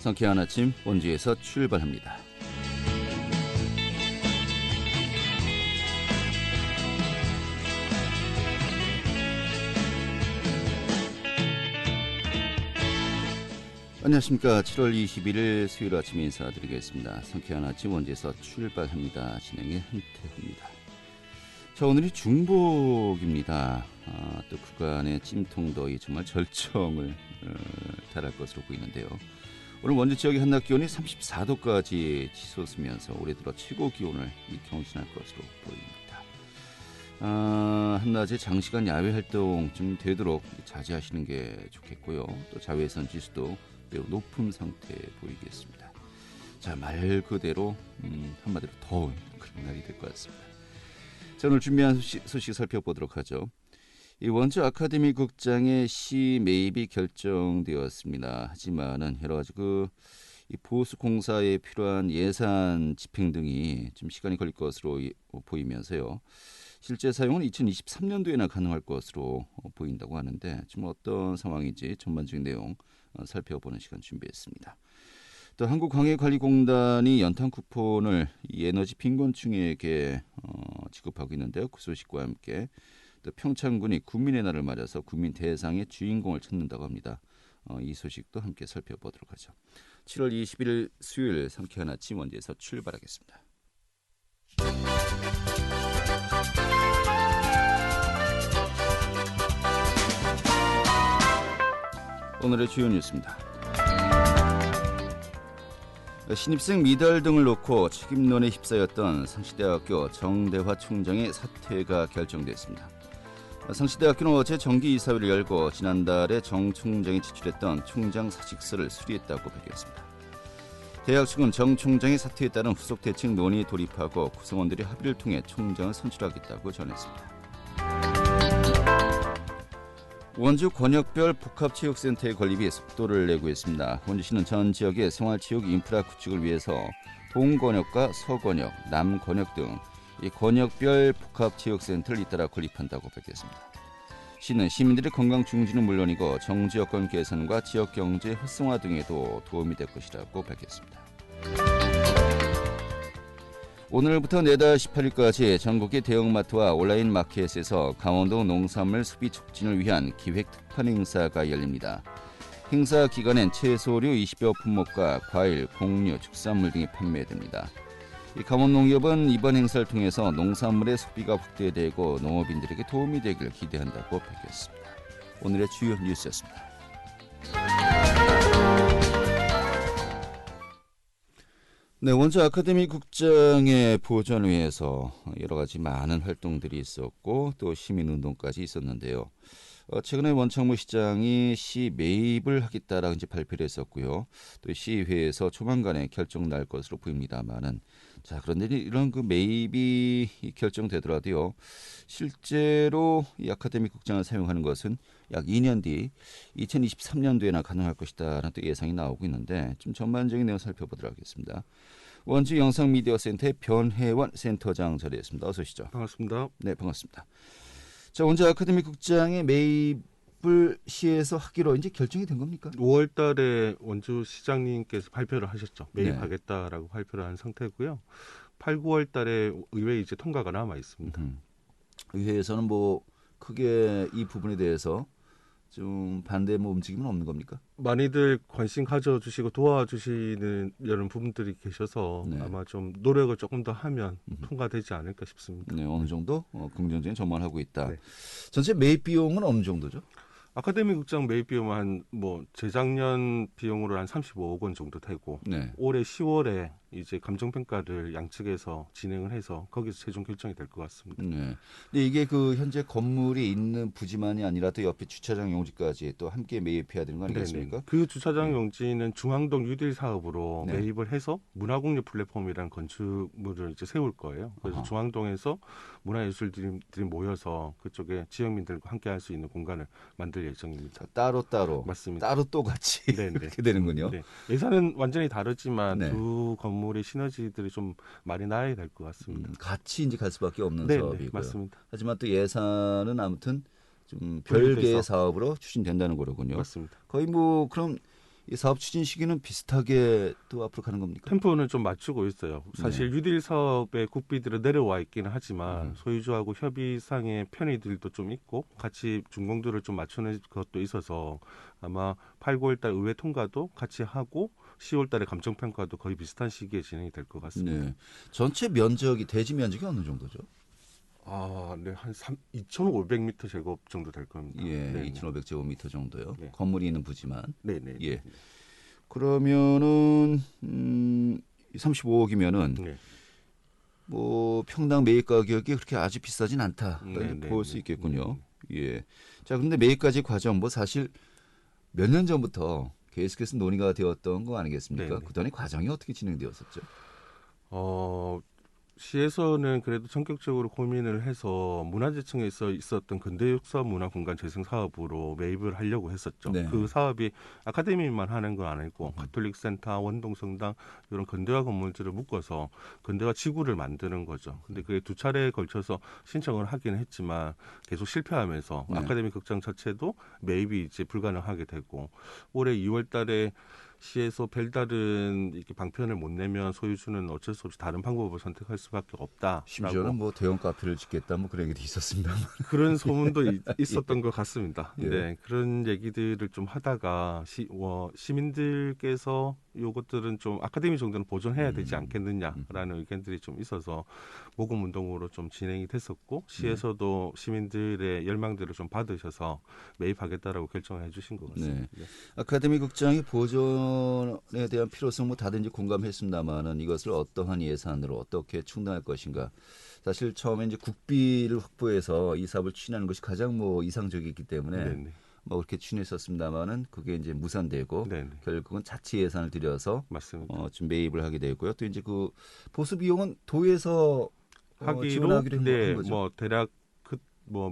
상쾌한 아침 원주에서 출발합니다. 안녕하십니까. 7월 21일 수요일 아침 인사드리겠습니다. 상쾌한 아침 원주에서 출발합니다. 진행의 한태호입니다. 자, 오늘이 중복입니다. 또 그간의 찜통더위 정말 절정을 달할 것으로 보이는데요. 오늘 원주 지역의 한낮 기온이 34도까지 치솟으면서 올해 들어 최고 기온을 경신할 것으로 보입니다. 한낮에 장시간 야외 활동 좀 되도록 자제하시는 게 좋겠고요. 또 자외선 지수도 매우 높은 상태에 보이겠습니다. 자, 말 그대로 한마디로 더운 그런 날이 될 것 같습니다. 자, 오늘 준비한 소식 살펴보도록 하죠. 이 원주 아카데미 극장의 시 매입이 결정되었습니다. 하지만은 여러 가지 이 보수 공사에 필요한 예산 집행 등이 좀 시간이 걸릴 것으로 보이면서요. 실제 사용은 2023년도에나 가능할 것으로 보인다고 하는데 지금 어떤 상황인지 전반적인 내용 살펴보는 시간 준비했습니다. 또 한국광해관리공단이 연탄 쿠폰을 이 에너지 빈곤층에게 지급하고 있는데요. 그 소식과 함께 또 평창군이 국민의 날을 맞아서 국민 대상의 주인공을 찾는다고 합니다. 이 소식도 함께 살펴보도록 하죠. 7월 21일 수요일 상쾌한 아침 원주에서 출발하겠습니다. 오늘의 주요 뉴스입니다. 신입생 미달 등을 놓고 책임론에 휩싸였던 상시대학교 정대화 총장의 사퇴가 결정됐습니다. 상시대학교는 어제 정기이사회를 열고 지난달에 정 총장이 제출했던 총장 사직서를 수리했다고 밝혔습니다. 대학 측은 정 총장의 사퇴에 따른 후속 대책 논의에 돌입하고 구성원들이 합의를 통해 총장을 선출하겠다고 전했습니다. 원주 권역별 복합체육센터의 건립이 속도를 내고 있습니다. 원주시는 전 지역의 생활체육 인프라 구축을 위해서 동권역과 서권역, 남권역 등 이 권역별 복합체육센터를 잇따라 건립한다고 밝혔습니다. 시는 시민들의 건강 중지는 물론이고 정지 여건 개선과 지역 경제 활성화 등에도 도움이 될 것이라고 밝혔습니다. 오늘부터 내달 18일까지 전국의 대형마트와 온라인 마켓에서 강원도 농산물 소비 촉진을 위한 기획 특판 행사가 열립니다. 행사 기간엔 채소류 20여 품목과 과일, 곡류, 축산물 등이 판매됩니다. 이 강원농협은 이번 행사를 통해서 농산물의 소비가 확대되고 농업인들에게 도움이 되길 기대한다고 밝혔습니다. 오늘의 주요 뉴스였습니다. 네, 원주 아카데미 극장의 보존을 위해서 여러 가지 많은 활동들이 있었고 또 시민운동까지 있었는데요. 최근에 원창무 시장이 시 매입을 하겠다라고 이제 발표를 했었고요. 또 시의회에서 조만간에 결정 날 것으로 보입니다만은 자, 그런데 이런 매입이 결정되더라도요. 실제로 이 아카데미 극장을 사용하는 것은 약 2년 뒤 2023년도에나 가능할 것이다라는 또 예상이 나오고 있는데 좀 전반적인 내용 살펴보도록 하겠습니다. 원주 영상미디어센터의 변혜원 센터장 자리했습니다. 어서 오시죠. 반갑습니다. 네, 반갑습니다. 자, 원주 아카데미 극장의 매입을 시에서 하기로 이제 결정이 된 겁니까? 5월 달에 원주 시장님께서 발표를 하셨죠. 매입하겠다라고 발표를 한 상태고요. 8, 9월 달에 의회에 이제 통과가 남아 있습니다. 의회에서는 뭐 크게 이 부분에 대해서 좀 반대 움직임은 없는 겁니까? 많이들 관심 가져주시고 도와주시는 이런 부분들이 계셔서 네. 아마 좀 노력을 조금 더 하면 통과되지 않을까 싶습니다. 네, 어느 정도 긍정적인 전망을 하고 있다. 네. 전체 매입 비용은 어느 정도죠? 아카데미 극장 매입 비용은 재작년 비용으로 한 35억 원 정도 되고 네. 올해 10월에 이제 감정평가를 양측에서 진행을 해서 거기서 최종 결정이 될 것 같습니다. 네. 근데 이게 현재 건물이 있는 부지만이 아니라 또 옆에 주차장 용지까지 또 함께 매입해야 되는 거 아니겠습니까? 네네. 그 주차장 용지는 중앙동 유딜 사업으로 네. 매입을 해서 문화공유 플랫폼이라는 건축물을 이제 세울 거예요. 그래서 중앙동에서 문화예술들이 모여서 그쪽에 지역민들과 함께 할 수 있는 공간을 만들 예정입니다. 따로 맞습니다. 따로 또 같이 네네. 그렇게 되는군요. 네. 예산은 완전히 다르지만 네. 두 건물의 시너지들이 좀 많이 나야 될 것 같습니다. 같이 이제 갈 수밖에 없는 네네, 사업이고요. 맞습니다. 하지만 또 예산은 아무튼 좀 별개의 사업으로 추진된다는 거로군요. 맞습니다. 거의 그럼 이 사업 추진 시기는 비슷하게 또 앞으로 가는 겁니까? 템포는 좀 맞추고 있어요. 사실 뉴딜 사업의 국비들은 내려와 있기는 하지만 소유주하고 협의상의 편의들도 좀 있고 같이 준공들을 좀 맞추는 것도 있어서 아마 8, 9월 달 의회 통과도 같이 하고 10월 달에 감정평가도 거의 비슷한 시기에 진행이 될 것 같습니다. 네. 전체 면적이 대지 면적이 어느 정도죠? 네, 한 2,500m 제곱 정도 될 겁니다. 예, 네, 2,500제곱미터 정도요. 네. 건물이 있는 부지만. 네, 네. 예. 그러면은 35억이면은 네. 뭐 평당 매입 가격이 그렇게 아주 비싸진 않다. 네, 네, 볼 수 네. 있겠군요. 예. 자, 근데 매입까지 과정 뭐 사실 몇 년 전부터 계속해서 논의가 되었던 거 아니겠습니까? 네, 네. 그동안의 과정이 어떻게 진행되었었죠? 시에서는 그래도 전격적으로 고민을 해서 문화재청에서 있었던 근대육사 문화공간 재생 사업으로 매입을 하려고 했었죠. 네. 그 사업이 아카데미만 하는 건 아니고 가톨릭센터, 원동성당 이런 근대화 건물들을 묶어서 근대화 지구를 만드는 거죠. 근데 그게 두 차례에 걸쳐서 신청을 하긴 했지만 계속 실패하면서 네. 아카데미 극장 자체도 매입이 이제 불가능하게 되고 올해 2월달에 시에서 별다른 이렇게 방편을 못 내면 소유주는 어쩔 수 없이 다른 방법을 선택할 수밖에 없다라고 심지어는 뭐 대형 카페를 짓겠다 뭐 그런 얘기도 있었습니다. 그런 소문도 있었던 것 같습니다. 예. 네, 그런 얘기들을 좀 하다가 시민들께서 요것들은 좀 아카데미 정도는 보존해야 되지 않겠느냐라는 의견들이 좀 있어서 모금 운동으로 좀 진행이 됐었고 시에서도 시민들의 열망들을 좀 받으셔서 매입하겠다라고 결정해 주신 것 같습니다. 네. 아카데미 극장이 보존에 대한 필요성 뭐 다든지 공감했습니다만은 이것을 어떠한 예산으로 어떻게 충당할 것인가. 사실 처음에 이제 국비를 확보해서 이 사업을 추진하는 것이 가장 뭐 이상적이기 때문에 네네. 뭐 그렇게 추진했었습니다만은 그게 이제 무산되고 네네. 결국은 자체 예산을 들여서 맞습니다. 좀 매입을 하게 되고요. 또 이제 그 보수 비용은 도에서 하기로 지원하기로 한 네, 거죠. 뭐 대략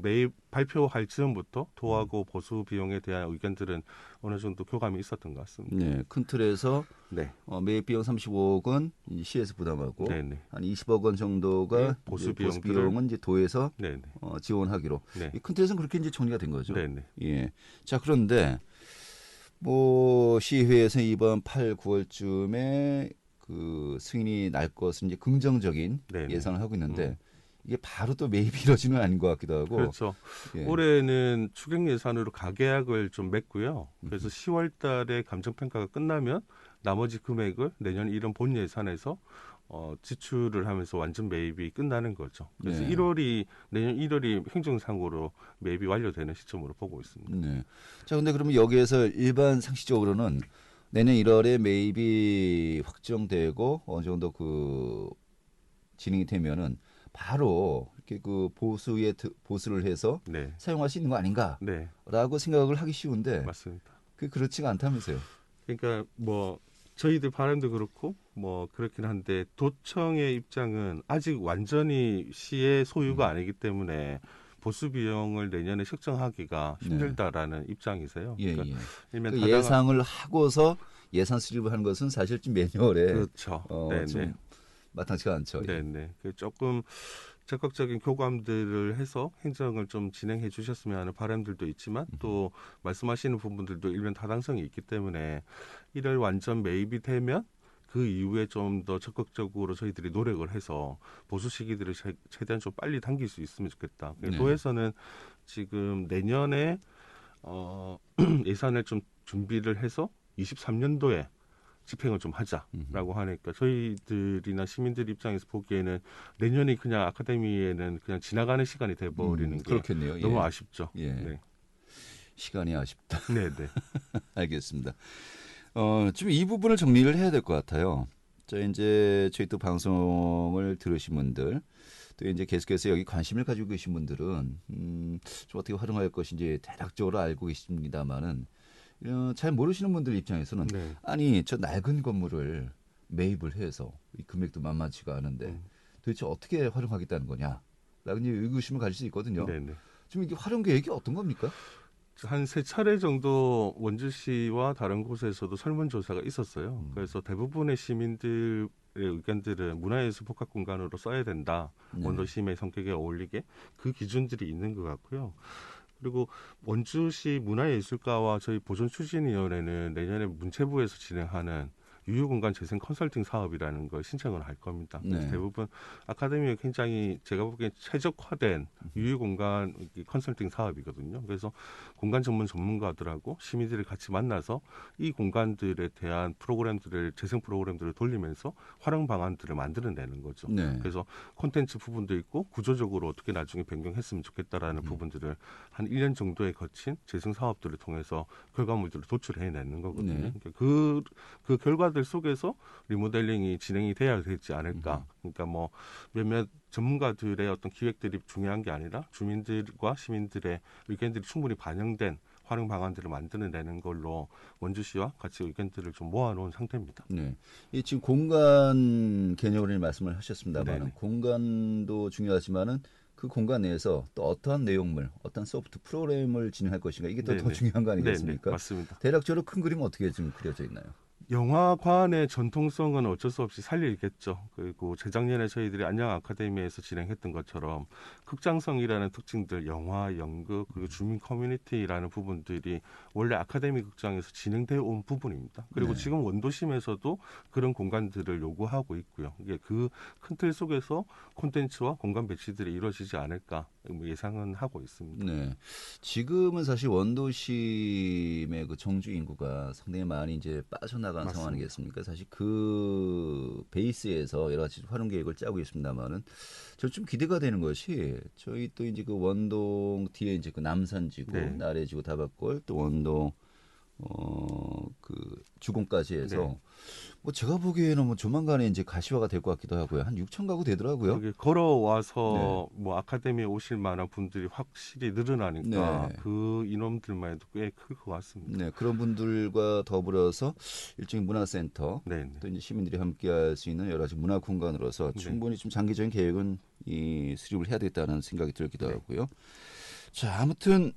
매입 발표할 즈음부터 도하고 보수 비용에 대한 의견들은 어느 정도 교감이 있었던 것 같습니다. 네, 큰 틀에서 네, 매입 비용 35억은 시에서 부담하고 네네. 한 20억 원 정도가 네, 보수 보수 비용들을- 비용은 이제 도에서 네네. 지원하기로. 네, 이 큰 틀에서는 그렇게 이제 정리가 된 거죠. 네네. 예. 자, 그런데 뭐 시의회에서 이번 8, 9월쯤에 그 승인이 날 것은 이제 긍정적인 네네. 예상을 하고 있는데 이게 바로 또 매입이 이루어지는 아닌 것 같기도 하고. 그렇죠. 예. 올해는 추경 예산으로 가계약을 좀 맺고요. 그래서 10월 달에 감정평가가 끝나면 나머지 금액을 내년 1월 본 예산에서 지출을 하면서 완전 매입이 끝나는 거죠. 그래서 네. 내년 1월이 행정상으로 매입이 완료되는 시점으로 보고 있습니다. 네. 자, 근데 그러면 여기에서 일반 상식적으로는 내년 1월에 매입이 확정되고 어느 정도 그 진행이 되면은 바로 이렇게 그 보수를 해서 네, 사용할 수 있는 거 아닌가라고 네, 생각을 하기 쉬운데 맞습니다. 그게 그렇지가 않다면서요. 그러니까 저희들 바람도 그렇고 그렇긴 한데 도청의 입장은 아직 완전히 시의 소유가 아니기 때문에 보수 비용을 내년에 책정하기가 힘들다라는 입장이세요. 예, 그러니까 예. 일면 그 타당한- 예상을 하고서 예산 수립을 하는 것은 사실 좀 매뉴얼에 그렇죠. 네네. 좀 마땅치가 않죠. 예. 네네. 조금 적극적인 교감들을 해서 행정을 좀 진행해 주셨으면 하는 바람들도 있지만 또 말씀하시는 부분들도 일면 타당성이 있기 때문에 1월 완전 매입이 되면 그 이후에 좀 더 적극적으로 저희들이 노력을 해서 보수 시기들을 최대한 좀 빨리 당길 수 있으면 좋겠다. 네. 도에서는 지금 내년에 예산을 좀 준비를 해서 23년도에 집행을 좀 하자라고 하니까 저희들이나 시민들 입장에서 보기에는 내년이 그냥 아카데미에는 그냥 지나가는 시간이 돼버리는 게 그렇겠네요. 너무 예. 아쉽죠. 예. 네, 시간이 아쉽다. 네, 네. 알겠습니다. 좀 이 부분을 정리를 해야 될 것 같아요. 자, 이제 저희 또 방송을 들으신 분들, 또 이제 계속해서 여기 관심을 가지고 계신 분들은 좀 어떻게 활용할 것인지 대략적으로 알고 계십니다만은 잘 모르시는 분들 입장에서는 네. 아니 저 낡은 건물을 매입을 해서 이 금액도 만만치가 않은데 도대체 어떻게 활용하겠다는 거냐? 라는 이제 의구심을 가질 수 있거든요. 네, 네. 지금 이게 활용 계획이 어떤 겁니까? 한 3차례 정도 원주시와 다른 곳에서도 설문조사가 있었어요. 그래서 대부분의 시민들의 의견들은 문화예술 복합공간으로 써야 된다. 네. 원도심의 성격에 어울리게 그 기준들이 있는 것 같고요. 그리고 원주시 문화예술가와 저희 보존추진위원회는 내년에 문체부에서 진행하는 유휴공간 재생 컨설팅 사업이라는 걸 신청을 할 겁니다. 그래서 네. 대부분 아카데미에 굉장히 제가 보기엔 최적화된 유휴공간 컨설팅 사업이거든요. 그래서 공간 전문가들하고 시민들이 같이 만나서 이 공간들에 대한 재생 프로그램들을 돌리면서 활용 방안들을 만들어내는 거죠. 네. 그래서 콘텐츠 부분도 있고 구조적으로 어떻게 나중에 변경했으면 좋겠다라는 부분들을 한 1년 정도에 거친 재생 사업들을 통해서 결과물들을 도출해내는 거거든요. 네. 그러니까 그 결과들 속에서 리모델링이 진행이 돼야 되지 않을까. 그러니까 뭐 몇몇 전문가들의 어떤 기획들이 중요한 게 아니라 주민들과 시민들의 의견들이 충분히 반영된 활용 방안들을 만들어내는 걸로 원주시와 같이 의견들을 좀 모아놓은 상태입니다. 네. 이 지금 공간 개념을 말씀을 하셨습니다만 네네. 공간도 중요하지만은 그 공간 내에서 또 어떠한 내용물, 어떤 소프트 프로그램을 진행할 것인가 이게 더 네네. 중요한 거 네네. 아니겠습니까? 맞습니다. 대략적으로 큰 그림은 어떻게 좀 그려져 있나요? 영화관의 전통성은 어쩔 수 없이 살리겠죠. 그리고 재작년에 저희들이 안녕 아카데미에서 진행했던 것처럼 극장성이라는 특징들, 영화, 연극, 그리고 주민 커뮤니티라는 부분들이 원래 아카데미 극장에서 진행되어 온 부분입니다. 그리고 네. 지금 원도심에서도 그런 공간들을 요구하고 있고요. 이게 그 큰 틀 속에서 콘텐츠와 공간 배치들이 이루어지지 않을까 예상은 하고 있습니다. 네. 지금은 사실 원도심의 그 정주 인구가 상당히 많이 이제 빠져나간 맞습니다. 상황 아니겠습니까? 사실 그 베이스에서 여러 가지 활용 계획을 짜고 있습니다만은 저 좀 기대가 되는 것이 저희 또 이제 그 원동 뒤에 이제 그 남산지구, 네. 나래지구, 다밭골 또 원동 그 주공까지 해서 네. 뭐 제가 보기에는 뭐 조만간에 이제 가시화가 될 것 같기도 하고요. 한 6천 가구 되더라고요. 그게 걸어와서 뭐 아카데미에 오실 만한 분들이 확실히 늘어나니까 네. 그 인원들만 해도 꽤 클 것 같습니다. 네, 그런 분들과 더불어서 일종의 문화센터 네, 네. 또 이제 시민들이 함께할 수 있는 여러 가지 문화 공간으로서 네. 충분히 좀 장기적인 계획은 이 수립을 해야 되겠다는 생각이 들기도 네. 하고요. 자, 아무튼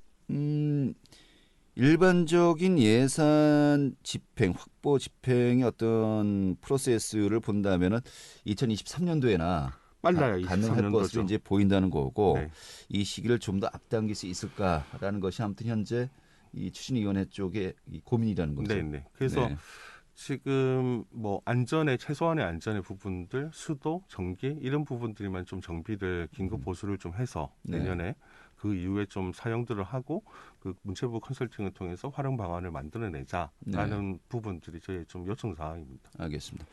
일반적인 예산 집행, 확보 집행의 어떤 프로세스를 본다면은 2023년도에나 빨라요. 가능할 23년도죠. 것으로 이제 보인다는 거고 네. 이 시기를 좀 더 앞당길 수 있을까라는 것이 아무튼 현재 이 추진위원회 쪽의 이 고민이라는 거죠. 네, 네. 그래서 네. 지금 뭐 최소한의 안전의 부분들, 수도, 전기 이런 부분들만 좀 정비를 긴급 보수를 좀 해서 네. 내년에 그 이후에 좀 사용들을 하고 그 문체부 컨설팅을 통해서 활용 방안을 만들어내자라는 부분들이 저희 좀 요청 사항입니다. 알겠습니다.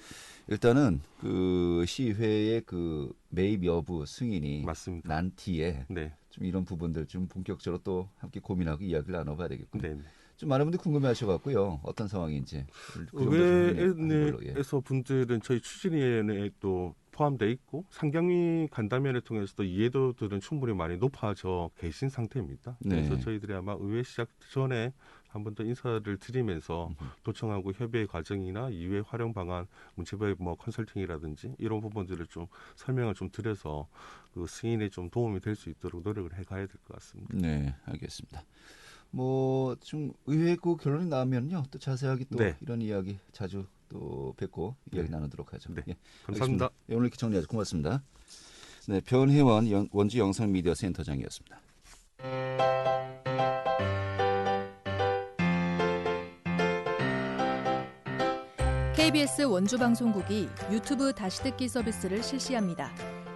일단은 그 시회의 그 매입 여부 승인이 맞습니다. 난티에 네, 좀 이런 부분들 좀 본격적으로 또 함께 고민하고 이야기를 나눠봐야 되겠군요. 네, 네. 좀 많은 분들이 궁금해하셔갖고요. 어떤 상황인지 그 정도 좀 확인하는 걸로, 예. 의회에서 분들은 저희 추진위원회에 또 포함돼 있고 상경위 간담회를 통해서도 이해도들은 충분히 많이 높아져 계신 상태입니다. 네. 그래서 저희들이 아마 의회 시작 전에 한 번 더 인사를 드리면서 도청하고 협의의 과정이나 이후의 활용 방안, 문체부의 뭐 컨설팅이라든지 이런 부분들을 좀 설명을 좀 드려서 그 승인에 좀 도움이 될 수 있도록 노력을 해가야 될 것 같습니다. 네, 알겠습니다. 뭐 좀 의외의 그 결론이 나오면요, 또 자세하게 또 네. 이런 이야기 자주 또 뵙고 이야기 네. 나누도록 하죠. 네. 예, 감사합니다. 알겠습니다. 예, 오늘 이렇게 정리하죠. 고맙습니다. 네, 변혜원 원주 영상미디어 센터장이었습니다. KBS 원주방송국이 유튜브 다시 듣기 서비스를 실시합니다.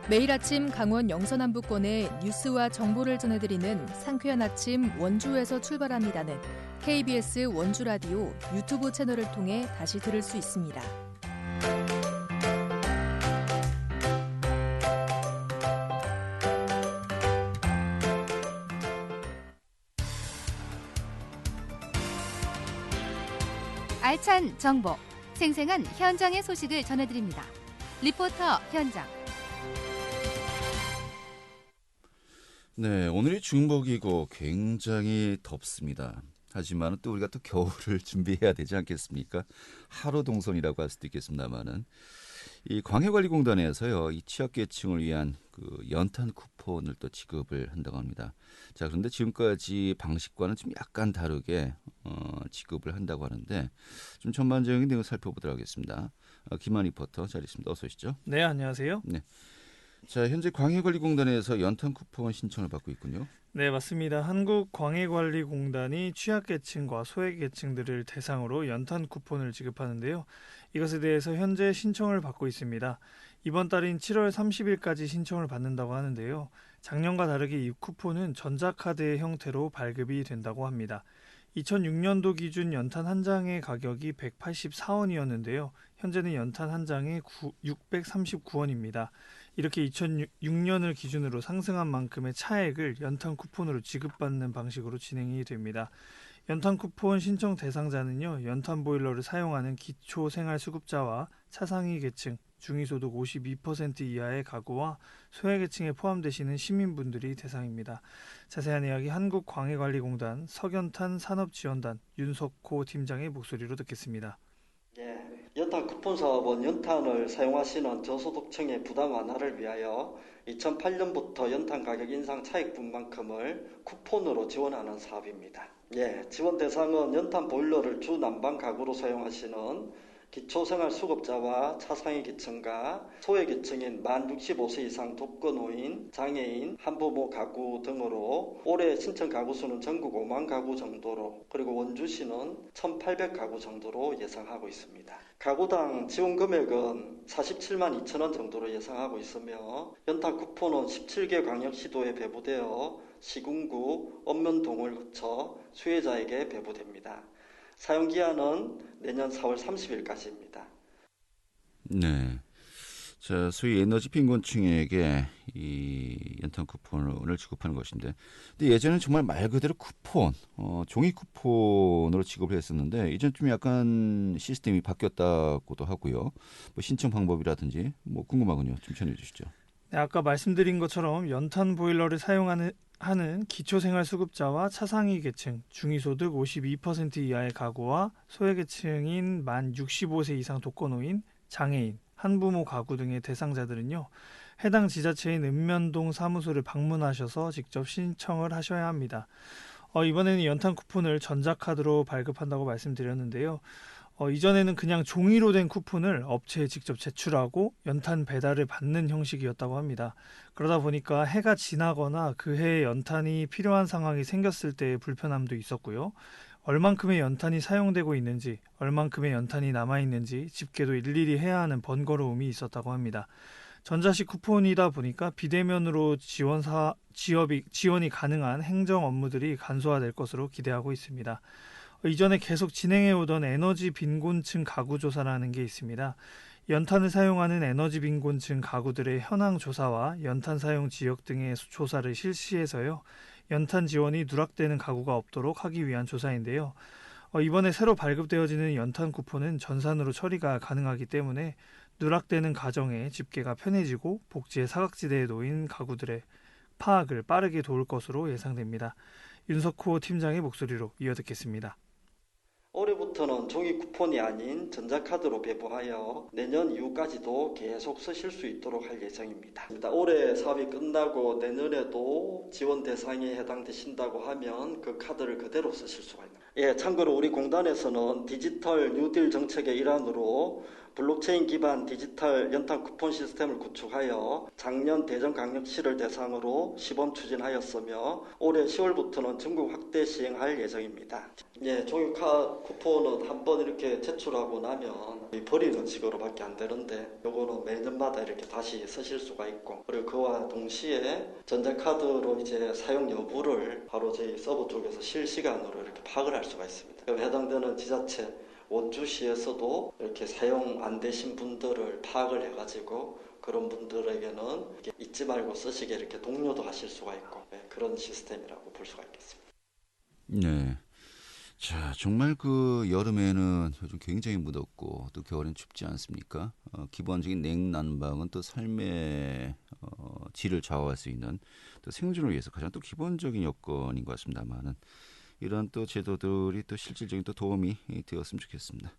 매일 아침 강원 영서남부권의 뉴스와 정보를 전해드리는 상쾌한 아침 원주에서 출발합니다는 KBS 원주라디오 유튜브 채널을 통해 다시 들을 수 있습니다. 알찬 정보, 생생한 현장의 소식을 전해드립니다. 리포터 현장. 네, 오늘이 중복이고 굉장히 덥습니다. 하지만 또 우리가 또 겨울을 준비해야 되지 않겠습니까? 하루 동선이라고 할 수도 있겠습니다만은 이 광해관리공단에서요, 이 취약계층을 위한 그 연탄 쿠폰을 또 지급을 한다고 합니다. 자, 그런데 지금까지 방식과는 좀 약간 다르게 지급을 한다고 하는데 좀 전반적인 내용을 살펴보도록 하겠습니다. 김한 리포터 자리 있습니다. 어서 오시죠. 네, 안녕하세요. 네. 자, 현재 광해관리공단에서 연탄 쿠폰 신청을 받고 있군요. 네, 맞습니다. 한국광해관리공단이 취약계층과 소외계층들을 대상으로 연탄 쿠폰을 지급하는데요. 이것에 대해서 현재 신청을 받고 있습니다. 이번 달인 7월 30일까지 신청을 받는다고 하는데요. 작년과 다르게 이 쿠폰은 전자카드의 형태로 발급이 된다고 합니다. 2006년도 기준 연탄 한 장의 가격이 184원이었는데요. 현재는 연탄 한 장에 639원입니다. 이렇게 2006년을 기준으로 상승한 만큼의 차액을 연탄 쿠폰으로 지급받는 방식으로 진행이 됩니다. 연탄 쿠폰 신청 대상자는요, 연탄 보일러를 사용하는 기초생활수급자와 차상위 계층, 중위소득 52% 이하의 가구와 소외계층에 포함되시는 시민분들이 대상입니다. 자세한 이야기 한국광해관리공단 석연탄 산업지원단 윤석호 팀장의 목소리로 듣겠습니다. 연탄 쿠폰 사업은 연탄을 사용하시는 저소득층의 부담 완화를 위하여 2008년부터 연탄 가격 인상 차익분만큼을 쿠폰으로 지원하는 사업입니다. 지원 대상은 연탄 보일러를 주 난방 가구로 사용하시는 기초생활수급자와 차상위 계층과 소외계층인 만 65세 이상 독거노인, 장애인, 한부모 가구 등으로 올해 신청 가구 수는 전국 5만 가구 정도로, 그리고 원주시는 1,800가구 정도로 예상하고 있습니다. 가구당 지원 금액은 47만 2천 원 정도로 예상하고 있으며 연탄 쿠폰은 17개 광역시도에 배부되어 시군구, 읍면동을 거쳐 수혜자에게 배부됩니다. 사용기한은 내년 4월 30일까지입니다. 네. 자, 소위 에너지 빈곤층에게 이 연탄 쿠폰을 지급하는 것인데, 근데 예전에는 정말 말 그대로 쿠폰, 종이 쿠폰으로 지급을 했었는데 이제는 좀 약간 시스템이 바뀌었다고도 하고요. 뭐 신청 방법이라든지 뭐 궁금하군요. 좀 전해 주시죠. 네, 아까 말씀드린 것처럼 연탄 보일러를 사용하는 기초생활수급자와 차상위 계층, 중위소득 52% 이하의 가구와 소외계층인 만 65세 이상 독거노인, 장애인, 한부모 가구 등의 대상자들은요, 해당 지자체인 읍면동 사무소를 방문하셔서 직접 신청을 하셔야 합니다. 이번에는 연탄 쿠폰을 전자카드로 발급한다고 말씀드렸는데요. 이전에는 그냥 종이로 된 쿠폰을 업체에 직접 제출하고 연탄 배달을 받는 형식이었다고 합니다. 그러다 보니까 해가 지나거나 그 해에 연탄이 필요한 상황이 생겼을 때의 불편함도 있었고요. 얼만큼의 연탄이 사용되고 있는지, 얼만큼의 연탄이 남아있는지 집계도 일일이 해야 하는 번거로움이 있었다고 합니다. 전자식 쿠폰이다 보니까 비대면으로 지원이 가능한 행정 업무들이 간소화될 것으로 기대하고 있습니다. 이전에 계속 진행해오던 에너지 빈곤층 가구 조사라는 게 있습니다. 연탄을 사용하는 에너지 빈곤층 가구들의 현황 조사와 연탄 사용 지역 등의 조사를 실시해서요, 연탄 지원이 누락되는 가구가 없도록 하기 위한 조사인데요. 이번에 새로 발급되어지는 연탄 쿠폰은 전산으로 처리가 가능하기 때문에 누락되는 가정의 집계가 편해지고 복지의 사각지대에 놓인 가구들의 파악을 빠르게 도울 것으로 예상됩니다. 윤석호 팀장의 목소리로 이어듣겠습니다. 올해부터는 종이 쿠폰이 아닌 전자카드로 배부하여 내년 이후까지도 계속 쓰실 수 있도록 할 예정입니다. 올해 사업이 끝나고 내년에도 지원 대상에 해당되신다고 하면 그 카드를 그대로 쓰실 수가 있습니다. 참고로 우리 공단에서는 디지털 뉴딜 정책의 일환으로 블록체인 기반 디지털 연탄 쿠폰 시스템을 구축하여 작년 대전광역시를 대상으로 시범 추진하였으며 올해 10월부터는 전국 확대 시행할 예정입니다. 종이 쿠폰은 한번 이렇게 제출하고 나면 버리는 식으로밖에 안 되는데 요거는 매년마다 이렇게 다시 쓰실 수가 있고, 그리고 그와 동시에 전자카드로 이제 사용 여부를 바로 저희 서버 쪽에서 실시간으로 이렇게 파악을 할 수가 있습니다. 해당되는 지자체 원주시에서도 이렇게 사용 안 되신 분들을 파악을 해가지고 그런 분들에게는 잊지 말고 쓰시게 이렇게 독려도 하실 수가 있고, 그런 시스템이라고 볼 수가 있겠습니다. 네. 자, 정말 그 여름에는 요즘 굉장히 무덥고 또 겨울엔 춥지 않습니까? 기본적인 냉난방은 또 삶의 질을 좌우할 수 있는 또 생존을 위해서 가장 또 기본적인 여건인 것 같습니다만은, 이런 또 제도들이 또 실질적인 또 도움이 되었으면 좋겠습니다.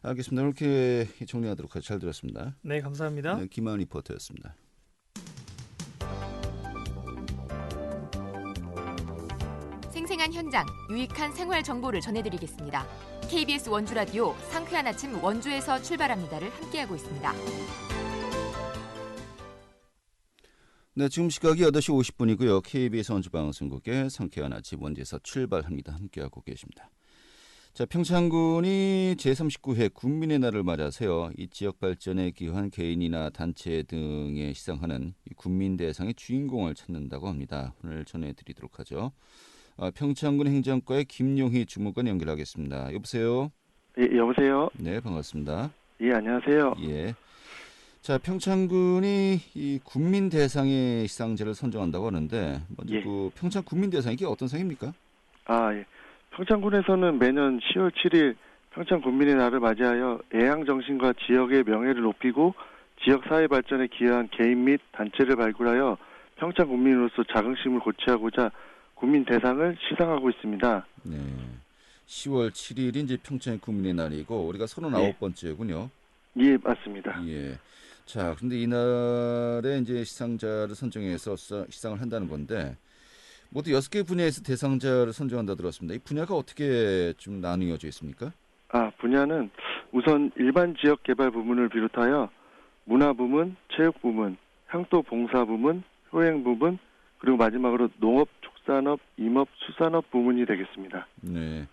알겠습니다. 이렇게 정리하도록 하죠. 잘 들었습니다. 네, 감사합니다. 네, 김하은 리포터였습니다. 생생한 현장, 유익한 생활 정보를 전해드리겠습니다. KBS 원주 라디오 상쾌한 아침 원주에서 출발합니다를 함께하고 있습니다. 네, 지금 시각이 8시 50분이고요. KBS 원주방송국의 상쾌한 아침 원제에서 출발합니다. 함께하고 계십니다. 자, 평창군이 제39회 국민의 날을 맞아서요. 이 지역 발전에 기여한 개인이나 단체 등에 시상하는 이 국민 대상의 주인공을 찾는다고 합니다. 오늘 전해드리도록 하죠. 평창군 행정과의 김용희 주무관 연결하겠습니다. 여보세요? 예, 여보세요? 네, 반갑습니다. 예, 안녕하세요. 예. 자, 평창군이 이 국민 대상의 시상자를 선정한다고 하는데 먼저 예. 그 평창 국민 대상이 이게 어떤 상입니까? 예. 평창군에서는 매년 10월 7일 평창 국민의 날을 맞이하여 애양 정신과 지역의 명예를 높이고 지역 사회 발전에 기여한 개인 및 단체를 발굴하여 평창 국민으로서 자긍심을 고취하고자 국민 대상을 시상하고 있습니다. 네. 10월 7일이 이제 평창 국민의 날이고 우리가 39번째군요. 예, 맞습니다. 예. 자, 그런데 이날에 이제 시상자를 선정해서 시상을 한다는 건데 모두 6개 분야에서 대상자를 선정한다 들었습니다. 이 분야가 어떻게 좀 나뉘어져 있습니까? 분야는 우선 일반 지역 개발 부문을 비롯하여 문화 부문, 체육 부문, 향토 봉사 부문, 효행 부문, 그리고 마지막으로 농업, 축산업, 임업, 수산업 부문이 되겠습니다. 네.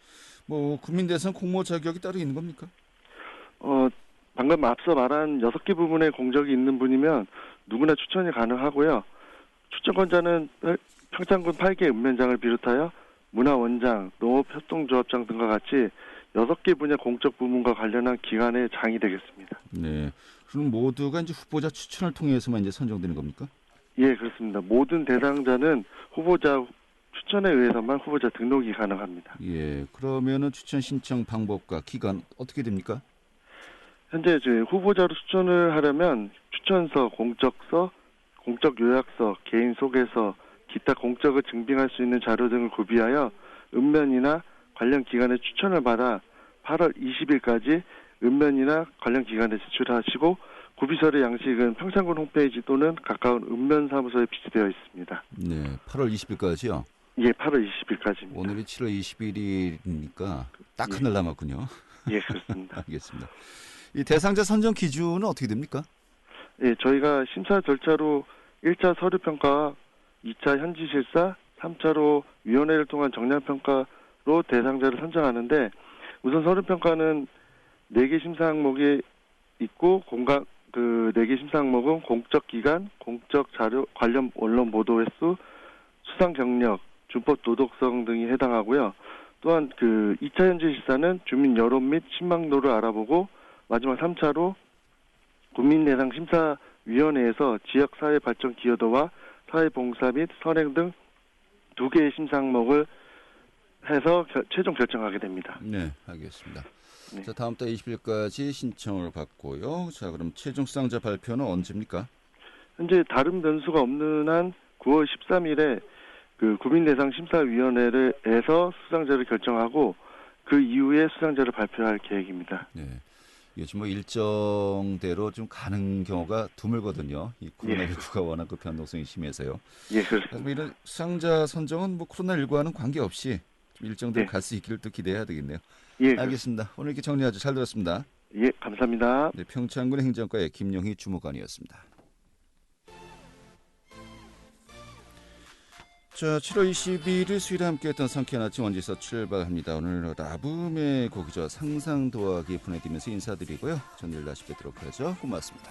뭐 국민 대상 공모 자격이 따로 있는 겁니까? 방금 앞서 말한 6개 부문에 공적이 있는 분이면 누구나 추천이 가능하고요. 추천권자는 평창군 8개 읍면장을 비롯하여 문화원장, 농업협동조합장 등과 같이 6개 분야 공적 부문과 관련한 기관의 장이 되겠습니다. 네. 그럼 모두가 이제 후보자 추천을 통해서만 이제 선정되는 겁니까? 예, 그렇습니다. 모든 대상자는 후보자 추천에 의해서만 후보자 등록이 가능합니다. 예. 그러면은 추천 신청 방법과 기간 어떻게 됩니까? 현재 후보자로 추천을 하려면 추천서, 공적서, 공적 요약서, 개인 소개서, 기타 공적을 증빙할 수 있는 자료 등을 구비하여 읍면이나 관련 기관에 추천을 받아 8월 20일까지 읍면이나 관련 기관에 제출하시고 구비서의 양식은 평창군 홈페이지 또는 가까운 읍면사무소에 비치되어 있습니다. 네. 8월 20일까지요? 예, 8월 20일까지입니다. 오늘이 7월 21일이니까 딱 한 달 남았군요. 예, 그렇습니다. 알겠습니다. 이 대상자 선정 기준은 어떻게 됩니까? 예, 저희가 심사 절차로 1차 서류평가와 2차 현지실사, 3차로 위원회를 통한 정량평가로 대상자를 선정하는데 우선 서류평가는 4개 심사 항목이 있고 그 4개 심사 항목은 공적 기간, 공적 자료, 관련 언론 보도 횟수, 수상 경력, 준법 도덕성 등이 해당하고요. 또한 그 2차 현지실사는 주민 여론 및 신망도를 알아보고 마지막 3차로 국민대상 심사위원회에서 지역 사회 발전 기여도와 사회봉사 및 선행 등 2개의 심사 항목을 해서 최종 결정하게 됩니다. 네, 알겠습니다. 네. 자, 다음 달 20일까지 신청을 받고요. 자, 그럼 최종 수상자 발표는 언제입니까? 현재 다른 변수가 없는 한 9월 13일에 그 국민대상 심사위원회에서 수상자를 결정하고 그 이후에 수상자를 발표할 계획입니다. 네. 요즘 뭐 일정대로 좀 가는 경우가 드물거든요. 이 코로나19가 워낙 그 변동성이 심해서요. 예, 그렇습니다. 이런 수상자 선정은 뭐 코로나19와는 관계없이 좀 일정대로 갈 수 있기를 또 기대해야 되겠네요. 예, 알겠습니다. 오늘 이렇게 정리하죠. 잘 들었습니다. 예, 감사합니다. 네, 평창군 행정과의 김용희 주무관이었습니다. 자, 7월 22일 수요일에 함께했던 상쾌한 아침 원지에서 출발합니다. 오늘 라붐의 곡이죠. 상상 더하기 보내드리면서 인사드리고요. 전 내일 다시 뵙도록 하죠. 고맙습니다.